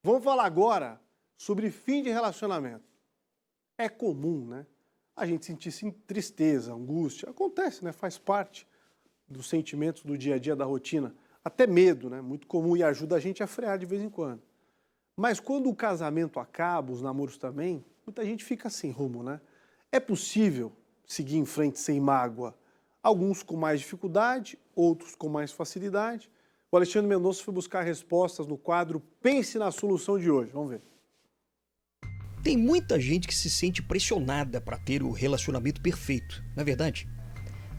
Vamos falar agora sobre fim de relacionamento. É comum, né? A gente sentir tristeza, angústia. Acontece, né? Faz parte dos sentimentos do dia a dia, da rotina. Até medo, né? Muito comum e ajuda a gente a frear de vez em quando. Mas quando o casamento acaba, os namoros também, muita gente fica sem rumo, né? É possível seguir em frente sem mágoa? Alguns com mais dificuldade, outros com mais facilidade. O Alexandre Mendonça foi buscar respostas no quadro Pense na Solução de hoje. Vamos ver. Tem muita gente que se sente pressionada para ter o relacionamento perfeito, não é verdade?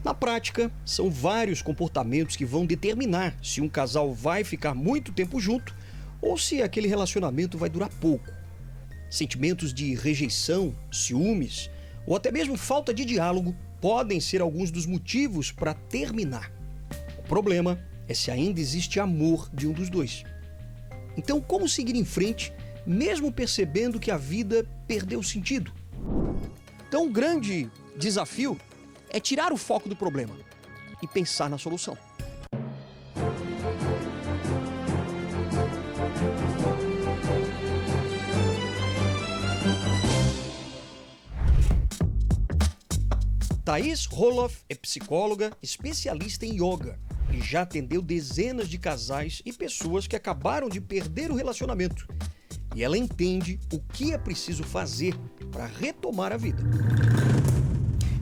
Na prática, são vários comportamentos que vão determinar se um casal vai ficar muito tempo junto ou se aquele relacionamento vai durar pouco. Sentimentos de rejeição, ciúmes ou até mesmo falta de diálogo podem ser alguns dos motivos para terminar. O problema é se ainda existe amor de um dos dois. Então, como seguir em frente, mesmo percebendo que a vida perdeu sentido? Então, o grande desafio é tirar o foco do problema e pensar na solução. Thaís Roloff é psicóloga, especialista em yoga e já atendeu dezenas de casais e pessoas que acabaram de perder o relacionamento. E ela entende o que é preciso fazer para retomar a vida.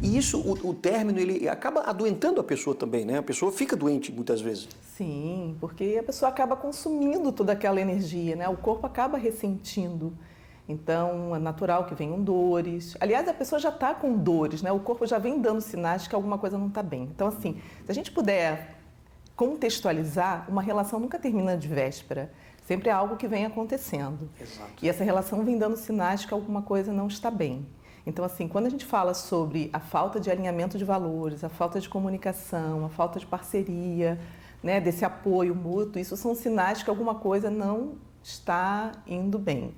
E isso, o término, ele acaba adoentando a pessoa também, né? A pessoa fica doente muitas vezes. Sim, porque a pessoa acaba consumindo toda aquela energia, né? O corpo acaba ressentindo. Então, é natural que venham dores. Aliás, a pessoa já está com dores, né? O corpo já vem dando sinais de que alguma coisa não está bem. Então, assim, se a gente puder contextualizar, uma relação nunca termina de véspera. Sempre é algo que vem acontecendo. Exato. E essa relação vem dando sinais de que alguma coisa não está bem. Então, assim, quando a gente fala sobre a falta de alinhamento de valores, a falta de comunicação, a falta de parceria, né, desse apoio mútuo, isso são sinais que alguma coisa não está indo bem.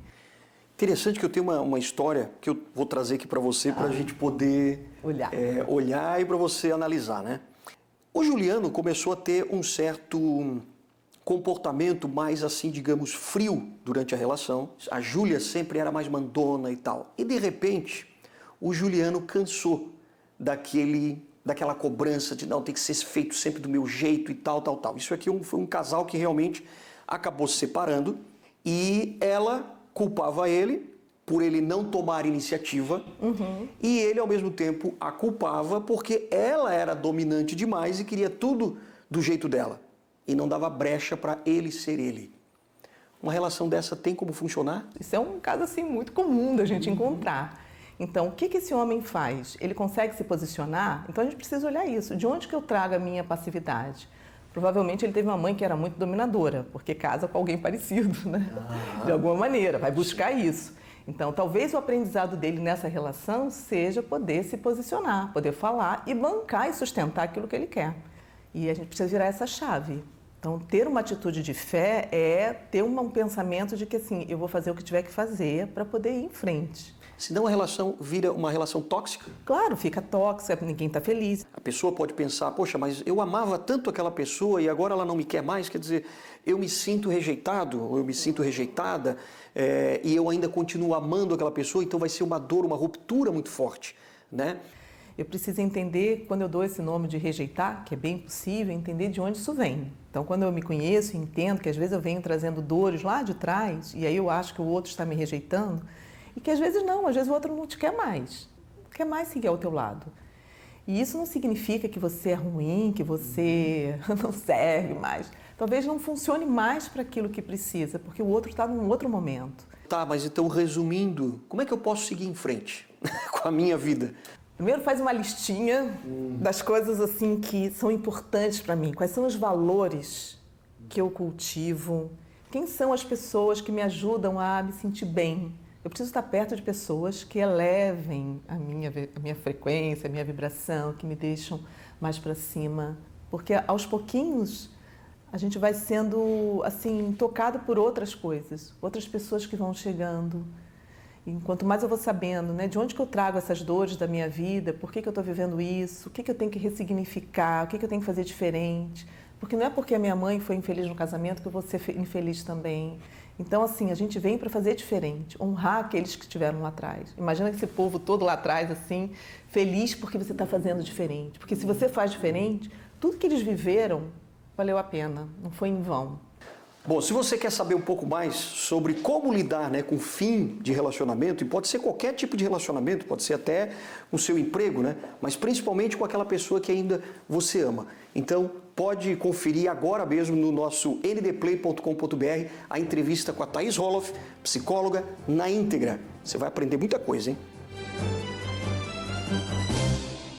Interessante que eu tenho uma história que eu vou trazer aqui para você, para a gente poder olhar e para você analisar, né? O Juliano começou a ter um certo comportamento mais assim, digamos, frio durante a relação. A Júlia sempre era mais mandona e tal. E de repente, o Juliano cansou daquela cobrança de não, tem que ser feito sempre do meu jeito e tal. Isso aqui foi um casal que realmente acabou se separando e ela culpava ele por ele não tomar iniciativa e ele, ao mesmo tempo, a culpava porque ela era dominante demais e queria tudo do jeito dela e não dava brecha para ele ser ele. Uma relação dessa tem como funcionar? Isso é um caso assim, muito comum da gente encontrar. Então, o que esse homem faz? Ele consegue se posicionar? Então, a gente precisa olhar isso. De onde que eu trago a minha passividade? Provavelmente ele teve uma mãe que era muito dominadora, porque casa com alguém parecido, né? De alguma maneira, vai buscar isso. Então, talvez o aprendizado dele nessa relação seja poder se posicionar, poder falar e bancar e sustentar aquilo que ele quer. E a gente precisa virar essa chave. Então, ter uma atitude de fé é ter um pensamento de que, assim, eu vou fazer o que tiver que fazer para poder ir em frente. Senão a relação vira uma relação tóxica? Claro, fica tóxica, ninguém está feliz. A pessoa pode pensar, poxa, mas eu amava tanto aquela pessoa e agora ela não me quer mais, quer dizer, eu me sinto rejeitado, ou eu me sinto rejeitada, e eu ainda continuo amando aquela pessoa, então vai ser uma dor, uma ruptura muito forte, né? Eu preciso entender, quando eu dou esse nome de rejeitar, que é bem possível, entender de onde isso vem. Então, quando eu me conheço e entendo que às vezes eu venho trazendo dores lá de trás, e aí eu acho que o outro está me rejeitando, e que às vezes não, às vezes o outro não te quer mais seguir ao teu lado. E isso não significa que você é ruim, que você não serve mais. Talvez não funcione mais para aquilo que precisa, porque o outro está num outro momento. Tá, mas então, resumindo, como é que eu posso seguir em frente com a minha vida? Primeiro faz uma listinha das coisas assim que são importantes para mim. Quais são os valores que eu cultivo? Quem são as pessoas que me ajudam a me sentir bem? Eu preciso estar perto de pessoas que elevem a minha frequência, a minha vibração, que me deixam mais para cima. Porque aos pouquinhos a gente vai sendo assim tocado por outras coisas, outras pessoas que vão chegando. E quanto mais eu vou sabendo, né, de onde que eu trago essas dores da minha vida, por que eu estou vivendo isso, o que eu tenho que ressignificar, o que eu tenho que fazer diferente. Porque não é porque a minha mãe foi infeliz no casamento que eu vou ser infeliz também. Então, assim, a gente vem para fazer diferente, honrar aqueles que estiveram lá atrás. Imagina esse povo todo lá atrás, assim, feliz porque você está fazendo diferente. Porque se você faz diferente, tudo que eles viveram valeu a pena, não foi em vão. Bom, se você quer saber um pouco mais sobre como lidar, né, com o fim de relacionamento, e pode ser qualquer tipo de relacionamento, pode ser até o seu emprego, né, mas principalmente com aquela pessoa que ainda você ama. Então, pode conferir agora mesmo no nosso ndplay.com.br a entrevista com a Thaís Roloff, psicóloga, na íntegra. Você vai aprender muita coisa, hein?